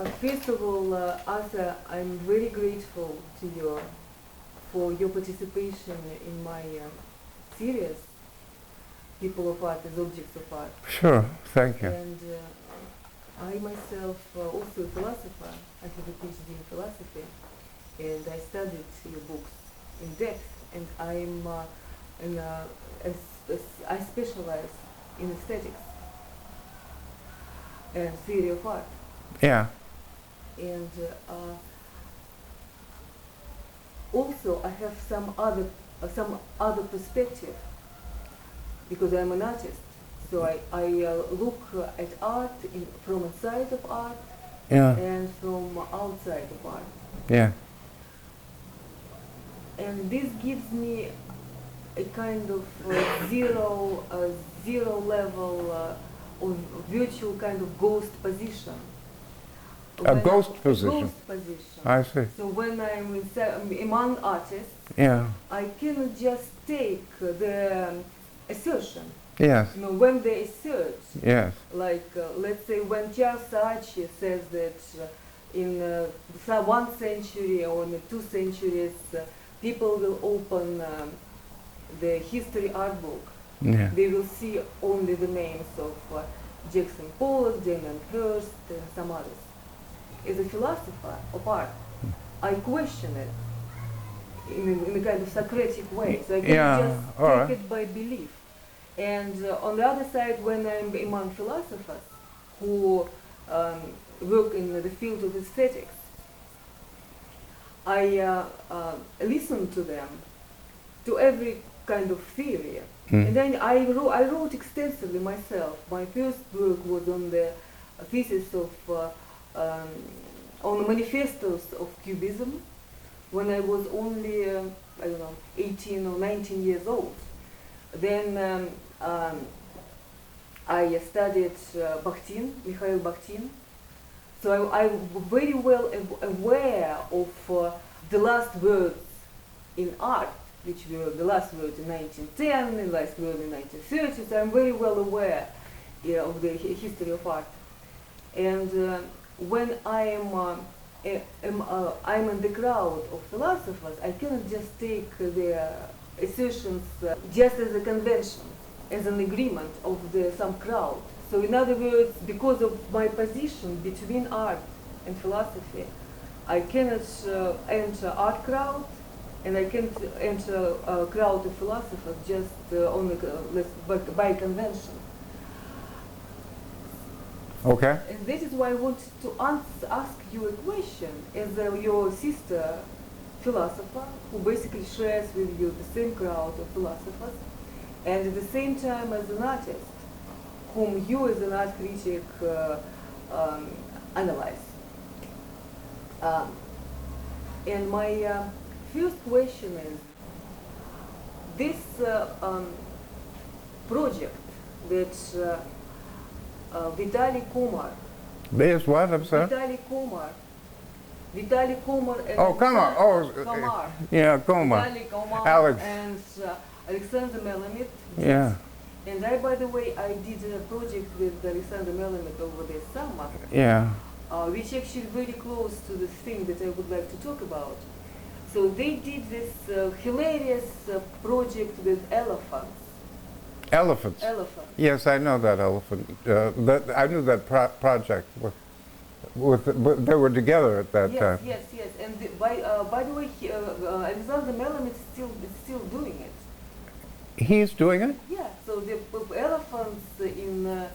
First of all, Arthur, I'm very grateful to you for your participation in my series, People of Art as Objects of Art. Sure, thank you. And I myself also a philosopher. I have a PhD in philosophy, and I studied your books in depth. And I specialize in aesthetics and theory of art. Yeah. And also I have some other perspective because I'm an artist. So I look at art from inside of art, Yeah. and from outside of art. Yeah. And this gives me a kind of zero level or virtual kind of ghost position. A ghost position. Ghost position. I see. So when I'm among artists, Yeah. I cannot just take the assertion. Yes. You know, when they assert, Yes. like let's say when Charles Saatchi says that in 1 century or in 2 centuries, people will open the history art book. Yeah. They will see only the names of Jackson Pollock, Damien Hirst, and some others. As a philosopher of art, I question it in a kind of Socratic way. So I can just take it by belief. And on the other side, when I'm among philosophers who work in the field of aesthetics, I listen to them, to every kind of theory. And then I wrote extensively myself. My first work was on the thesis of on the manifestos of Cubism when I was only, 18 or 19 years old. Then I studied Mikhail Bakhtin. So I'm very well aware of the last words in art, which were the last words in 1910, the last word in 1930. So I'm very well aware of the history of art. And when I'm in the crowd of philosophers, I cannot just take their assertions just as a convention, as an agreement of some crowd. So in other words, because of my position between art and philosophy, I cannot enter art crowd, and I can't enter a crowd of philosophers just only by convention. Okay. And this is why I wanted to ask you a question as your sister philosopher, who basically shares with you the same crowd of philosophers, and at the same time as an artist, whom you as an art critic analyze. And my first question is, this project that Vitaly Kumar. There's what, I'm sorry? Vitaly Kumar. Vitaly Kumar and Kumar. Oh, Kumar. Yeah, Kumar. Vitaly Kumar Alex. and Alexander Melamed. Yeah. And by the way, I did a project with Alexander Melamed over the summer. Yeah. Which actually very close to the thing that I would like to talk about. So they did this hilarious project with elephants. Elephants. Elephants. Yes, I know that elephant. I knew that project. They were together at that time. Yes. And by the way, Alexander Melamed is still doing it. He's doing it? Yeah. So the elephants in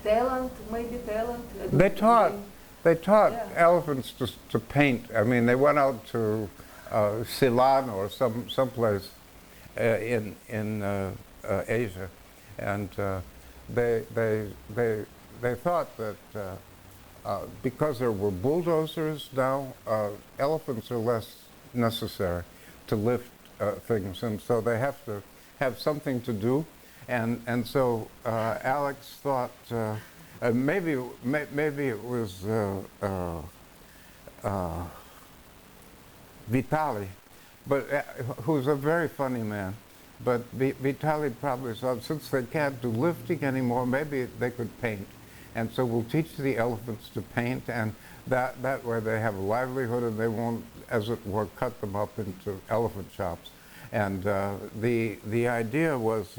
Thailand, maybe Thailand. They taught elephants to paint. I mean, they went out to Ceylon or someplace in Asia, and they thought that because there were bulldozers now, elephants are less necessary to lift things, and so they have to have something to do, and so Alex thought maybe it was Vitaly, but who's a very funny man. But Vitaly probably thought, since they can't do lifting anymore, maybe they could paint. and so we'll teach the elephants to paint, and that way they have a livelihood, and they won't, as it were, cut them up into elephant shops. And the idea was,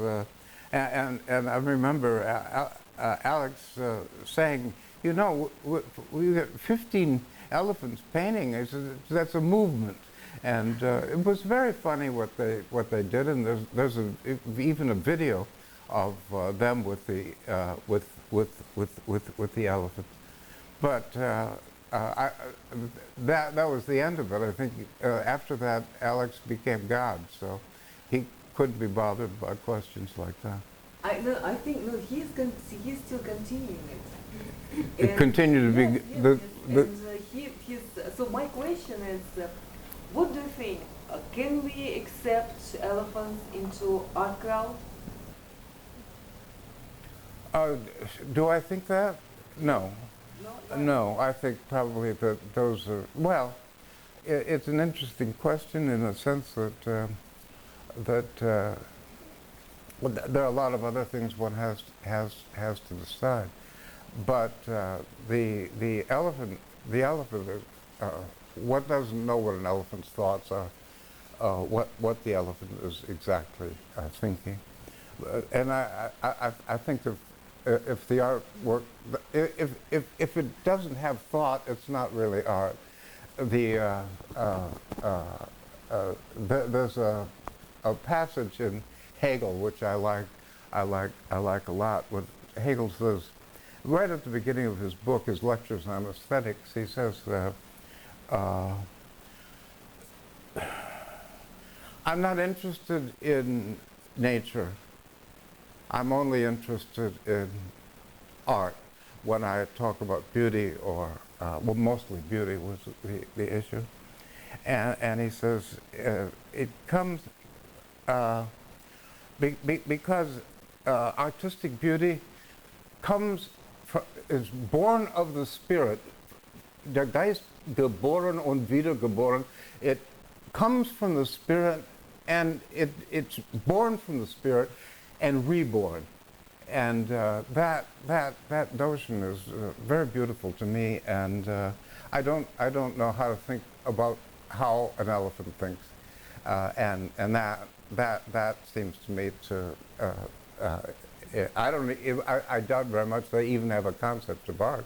and I remember Alex saying, you know, we got 15 elephants painting. I said, that's a movement. And it was very funny what they did, and there's even a video of them with the elephant. But that was the end of it. I think after that, Alex became God, so he couldn't be bothered by questions like that. I think no, he's still continuing it. It continued to be so my question is, what do you think? Can we accept elephants into art crowd? Do I think that? No. No? No, I think probably that those are, well, it's an interesting question in the sense that well, there are a lot of other things one has to decide. But the elephant is, one doesn't know what an elephant's thoughts are, what the elephant is exactly thinking. And I think if the artwork, if it doesn't have thought, it's not really art. There's a passage in Hegel which I like a lot. When Hegel says, right at the beginning of his book, his lectures on aesthetics, he says that I'm not interested in nature. I'm only interested in art when I talk about beauty, or well, mostly beauty was the issue. And he says it comes because artistic beauty is born of the spirit. Der Geist geboren und wiedergeboren. It comes from the spirit, and it's born from the spirit and reborn. And that notion is very beautiful to me, and I don't know how to think about how an elephant thinks, and that seems to me to I doubt very much they even have a concept of art,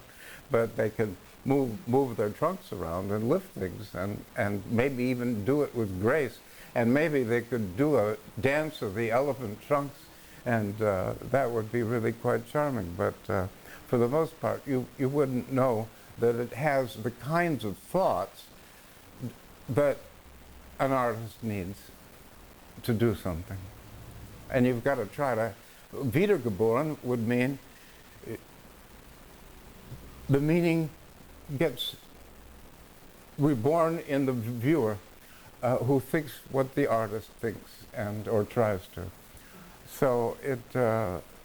but they can move their trunks around and lift things, and maybe even do it with grace, and maybe they could do a dance of the elephant trunks, and that would be really quite charming. But for the most part, you wouldn't know that it has the kinds of thoughts that an artist needs to do something. And you've got to try to, wiedergeboren would mean, the meaning gets reborn in the viewer who thinks what the artist thinks, or tries to. So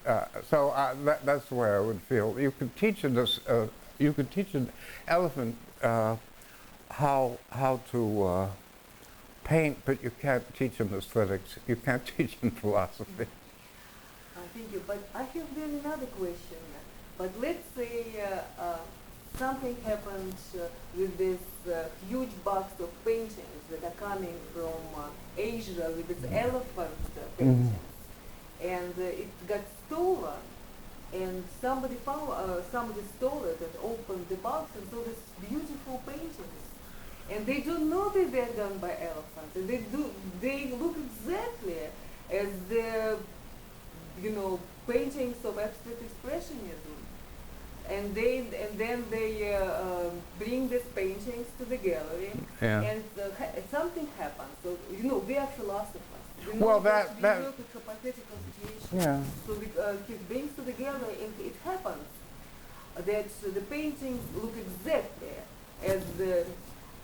that's the way I would feel. You could teach an elephant how to paint, but you can't teach him aesthetics. You can't teach him philosophy. Thank you. But I have then another question. But let's say something happens with this huge box of paintings that are coming from Asia with this elephant paintings, and it got stolen, and somebody stole it and opened the box and saw these beautiful paintings. And they don't know that they're done by elephants. And they look exactly as the, paintings of abstract expressionism. And then they bring these paintings to the gallery, and something happens. So we are philosophers. We know that we work with hypothetical situations. Yeah. So he brings to the gallery, and it happens that the paintings look exactly as the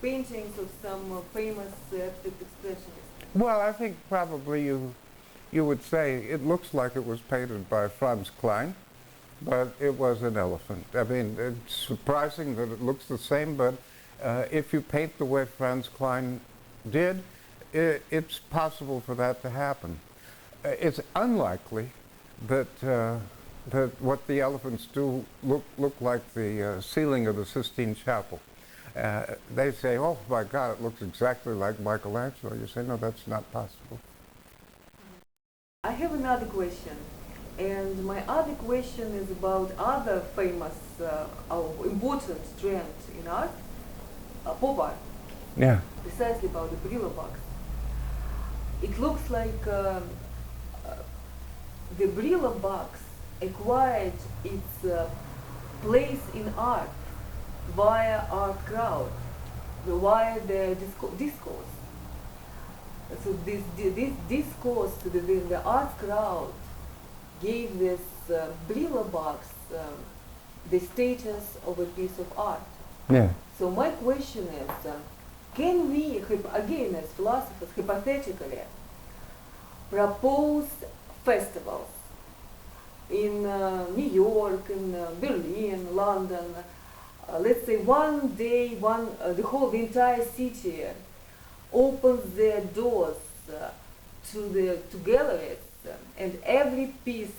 paintings of some famous abstract expressionists. Well, I think probably you would say it looks like it was painted by Franz Klein, but it was an elephant. I mean, it's surprising that it looks the same, but if you paint the way Franz Klein did, it's possible for that to happen. It's unlikely that what the elephants do look like the ceiling of the Sistine Chapel. They say, "Oh my God, it looks exactly like Michelangelo." You say, "No, that's not possible." I have another question, and my other question is about other famous, important trend in art, pop art. Yeah. Precisely about the Brillo box. It looks like the Brillo box acquired its place in art via art crowd, via the discourse. So this discourse within the art crowd gave this Brillo box the status of a piece of art. Yeah. So my question is, can we, again as philosophers, hypothetically propose festivals in New York, in Berlin, London, let's say one day, the entire city opens their doors to galleries, and every piece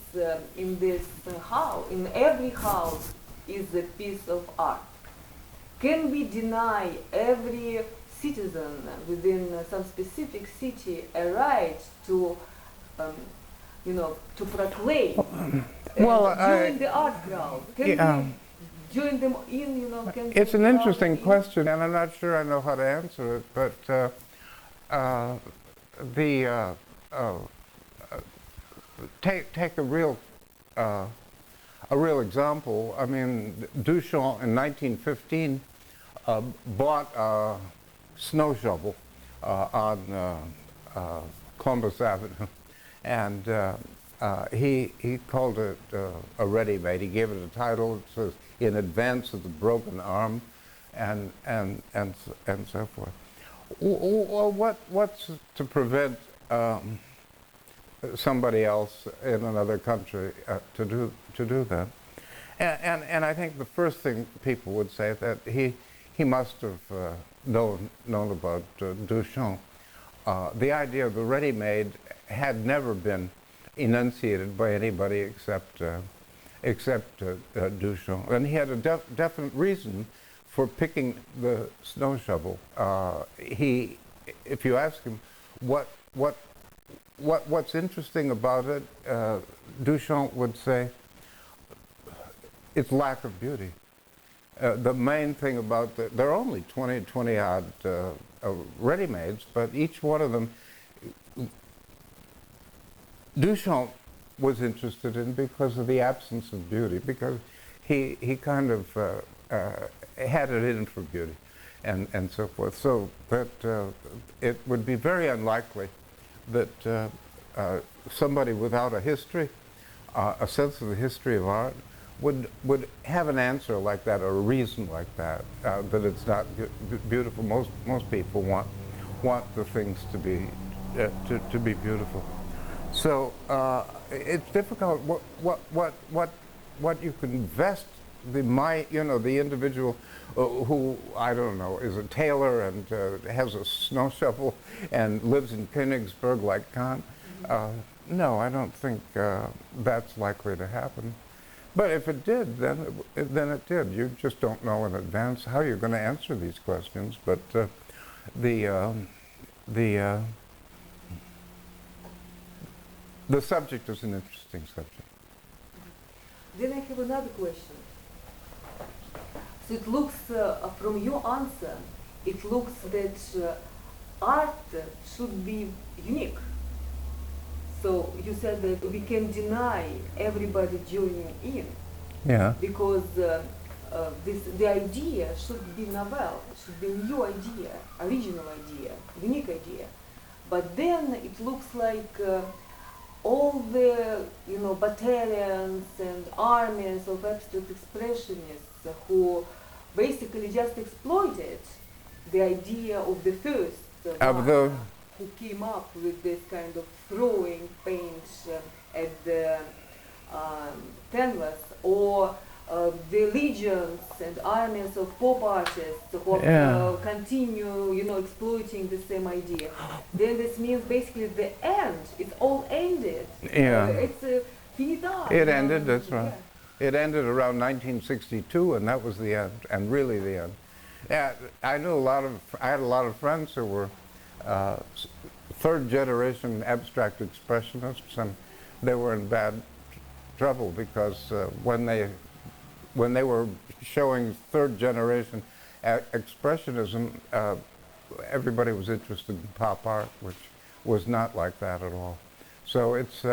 in this house, in every house, is a piece of art. Can we deny every citizen within some specific city a right to, to proclaim during the art crowd? Can we join them in, can It's an interesting in? question, and I'm not sure I know how to answer it, but take a real example. I mean, Duchamp in 1915 bought a snow shovel on Columbus Avenue, and he called it a ready-made. He gave it a title. It says "In Advance of the Broken Arm," and so forth. What's to prevent somebody else in another country to do that? And I think the first thing people would say is that he must have known about Duchamp. The idea of the ready-made had never been enunciated by anybody except Duchamp, and he had a definite reason for picking the snow shovel. If you ask him what's interesting about it, Duchamp would say its lack of beauty. The main thing about there are only 20 odd ready-mades, but each one of them Duchamp was interested in because of the absence of beauty, because he kind of had it in for beauty and so forth. So that it would be very unlikely that somebody without a history, a sense of the history of art, would have an answer like that or a reason like that, that it's not beautiful. Most people want the things to be beautiful. So it's difficult. What you can invest the individual who, I don't know, is a tailor and has a snow shovel and lives in Königsberg like Kant. No, I don't think that's likely to happen. But if it did, then it did. You just don't know in advance how you're going to answer these questions. But the subject is an interesting subject. Then I have another question. So it looks, from your answer, it looks that art should be unique. So you said that we can deny everybody joining in. Yeah. Because the idea should be novel, should be a new idea, original idea, unique idea. But then it looks like all the battalions and armies of abstract expressionists who basically just exploited the idea of the first one who came up with this kind of throwing paint at the canvas, or the legions and armies of pop artists who continue, exploiting the same idea. Then this means basically the end. It's all ended. Yeah. It's Finita. It ended, that's right. Yeah. It ended around 1962, and that was the end, and really the end. Yeah, I had a lot of friends who were third generation abstract expressionists, and they were in bad trouble because when they were showing third generation expressionism, everybody was interested in pop art, which was not like that at all. So it's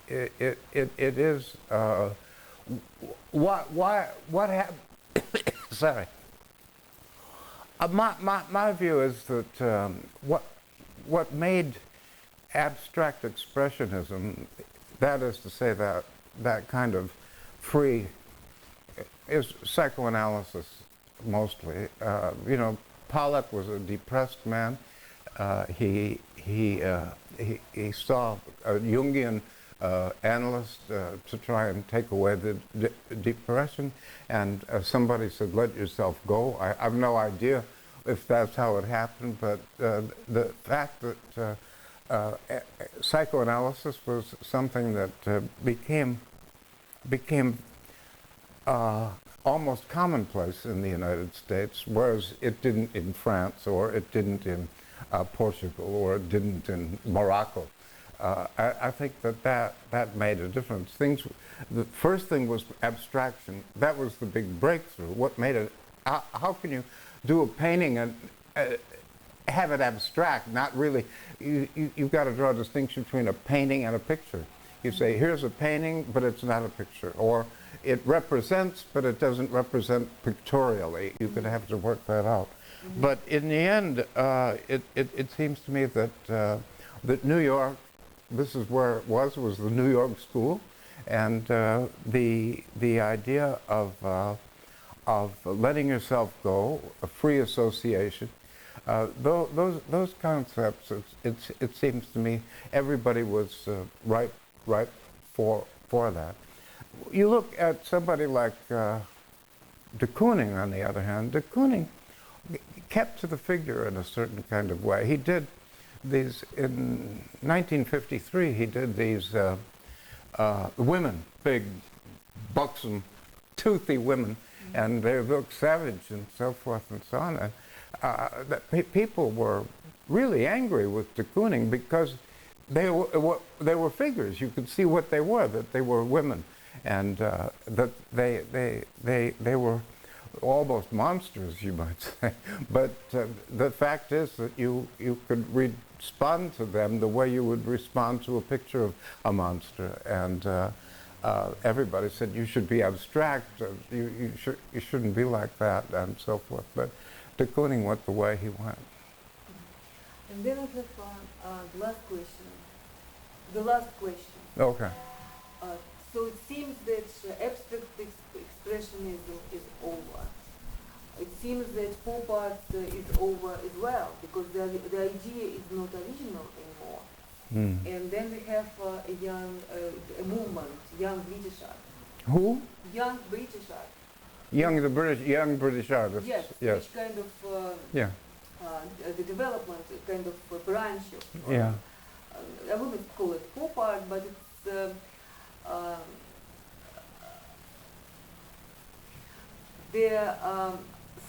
it is what happened. Sorry. My view is that what made abstract expressionism, that is to say that kind of free, is psychoanalysis mostly. You know, Pollock was a depressed man. He saw a Jungian analyst to try and take away the depression, and somebody said, "Let yourself go." I have no idea if that's how it happened, but the fact that psychoanalysis was something that became almost commonplace in the United States, whereas it didn't in France, or it didn't in Portugal, or it didn't in Morocco. I think that made a difference. The first thing was abstraction. That was the big breakthrough. What made it? How can you do a painting and have it abstract? Not really. You've got to draw a distinction between a painting and a picture. You say, here's a painting, but it's not a picture, or it represents, but it doesn't represent pictorially. You're going to have to work that out. Mm-hmm. But in the end, it seems to me that that New York, this is where it was the New York School, and the idea of letting yourself go, a free association, those concepts. It seems to me everybody was right for that. You look at somebody like de Kooning, on the other hand. De Kooning kept to the figure in a certain kind of way. He did these, in 1953, he did these women, big, buxom, toothy women, and they looked savage and so forth and so on. And people were really angry with de Kooning because they were figures. You could see what they were, that they were women, and that they were almost monsters, you might say. But the fact is that you could respond to them the way you would respond to a picture of a monster. And everybody said you should be abstract, you shouldn't be like that, and so forth. But de Kooning went the way he went. And then I have the last question. The last question. Okay. So it seems that abstract expressionism is over. It seems that pop art is over as well, because the idea is not original anymore. Mm. And then we have a movement, young British art. Who? Young British art. Young British artists. Yes. Yes. Which kind of Yeah. the development, kind of branch of. Yeah. I wouldn't call it pop art, but it's.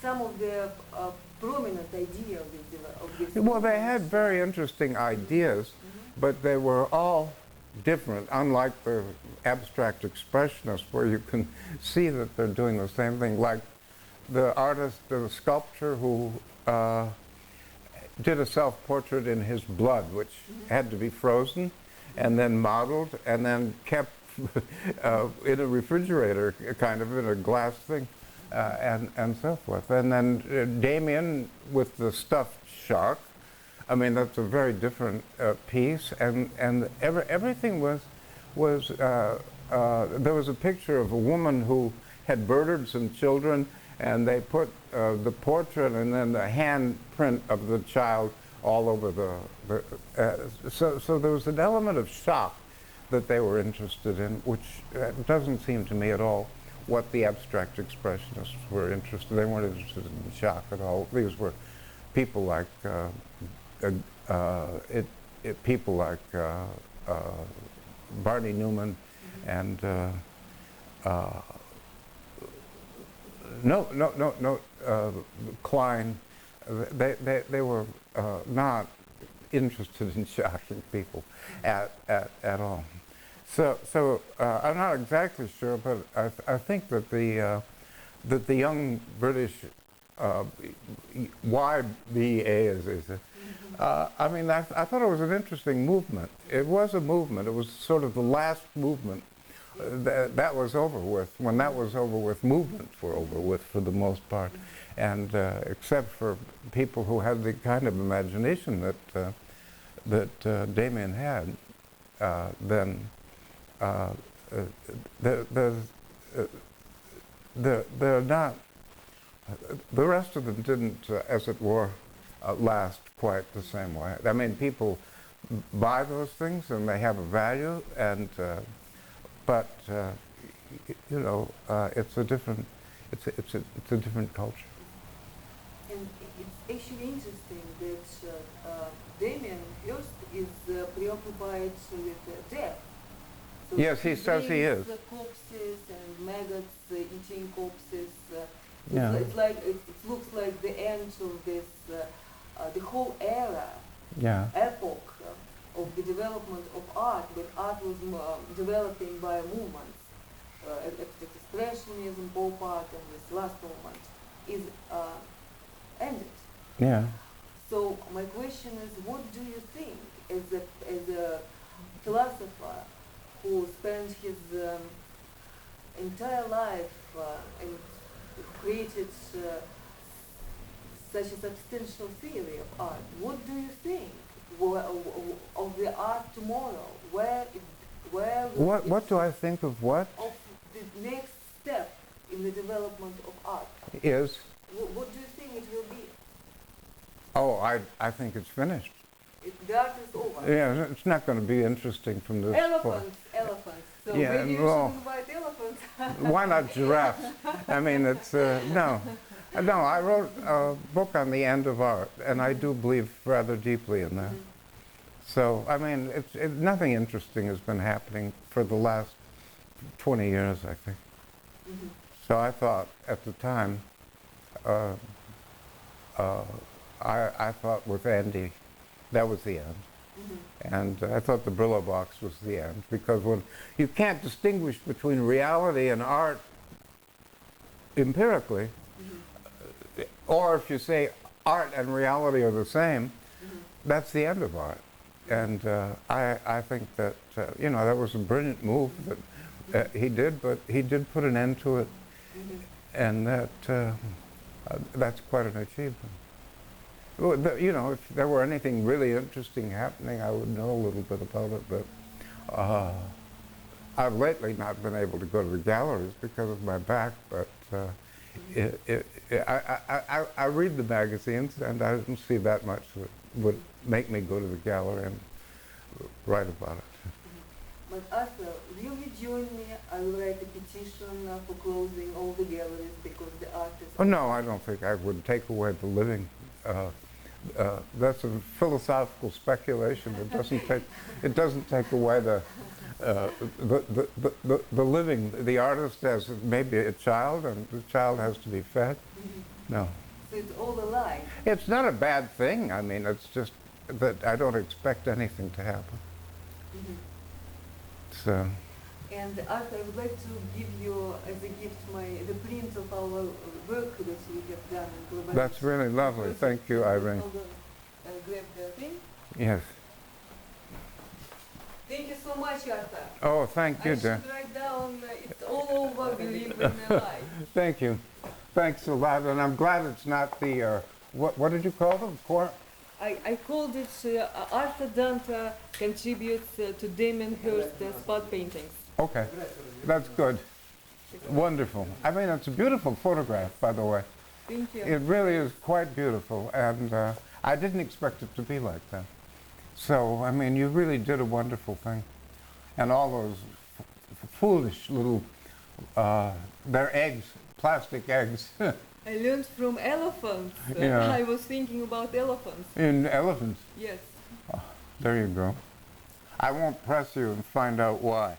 Some of the prominent idea of this. Well, they had very interesting ideas, Mm-hmm. but they were all different, unlike the abstract expressionists, where you can see that they're doing the same thing. Like the artist, the sculptor who did a self-portrait in his blood, which Mm-hmm. had to be frozen and then modeled and then kept in a refrigerator, kind of in a glass thing. And so forth. And then Damien with the stuffed shark. I mean, that's a very different piece. And everything was there was a picture of a woman who had murdered some children, and they put the portrait and then the handprint of the child all over so there was an element of shock that they were interested in, which doesn't seem to me at all what the abstract expressionists were interested in. They weren't interested in shock at all. These were people like Barney Newman, and Klein. They were not interested in shocking people at all. So I'm not exactly sure, but I think that the young British YBA, as they say, I mean, I thought it was an interesting movement. It was a movement. It was sort of the last movement that was over with. When that was over with, movements were over with for the most part. And except for people who had the kind of imagination that Damien had, then they're not. The rest of them didn't, as it were, last quite the same way. I mean, people buy those things and they have a value, and but you know, it's a different culture. And it's actually interesting that Damien Hirst is preoccupied with death. So Yes, he says he is. Corpses and maggots eating corpses. Yeah. It's like it looks like the end of this, the whole era, epoch of the development of art. But art was developing by movements. Expressionism, pop art, and this last movement is ended. Yeah. So my question is, what do you think, as a philosopher who spent his entire life and created such a substantial theory of art, what do you think of the art tomorrow? What do I think of what? Of the next step in the development of art? Is? What do you think it will be? Oh, I think it's finished. The art is over. Yeah, it's not going to be interesting from this point. Elephants. So Yeah, maybe you well, should invite elephants. Why not giraffes? I mean, it's, no. No, I wrote a book on the end of art, and I do believe rather deeply in that. So, I mean, nothing interesting has been happening for the last 20 years, I think. So I thought at the time, I thought with Andy, that was the end. And I thought the Brillo box was the end, because when you can't distinguish between reality and art empirically, or if you say art and reality are the same, that's the end of art. And I think that, you know, that was a brilliant move that he did, but he did put an end to it, and that's quite an achievement. Well, you know, if there were anything really interesting happening, I would know a little bit about it, but I've lately not been able to go to the galleries because of my back, but I read the magazines, and I don't see that much that would make me go to the gallery and write about it. But Arthur, will you join me? I will write a petition for closing all the galleries because the art is... Oh, no, I don't think I would take away the living. That's a philosophical speculation. It doesn't take away the living. The artist has maybe a child, and the child has to be fed. No. So it's all alive. It's not a bad thing. I mean, it's just that I don't expect anything to happen. So. And Arthur, I would like to give you as a gift the print of our work that we have done in collaboration. That's really lovely. Thank you, Irene. Grab the thing. Yes. Thank you so much, Arthur. Oh, thank you, I dear. should write down, it's all over, we live in a lie. Thank you. Thanks a lot, and I'm glad it's not the, what did you call them? I called it Arthur Danto contributes to Damien Hirst spot paintings. Okay, that's good. Wonderful. I mean, it's a beautiful photograph, by the way. Thank you. It really is quite beautiful, and I didn't expect it to be like that. So, I mean, you really did a wonderful thing. And all those foolish little, they're eggs, plastic eggs. I learned from elephants. Yeah. I was thinking about elephants. In elephants? Yes. Oh, there you go. I won't press you and find out why.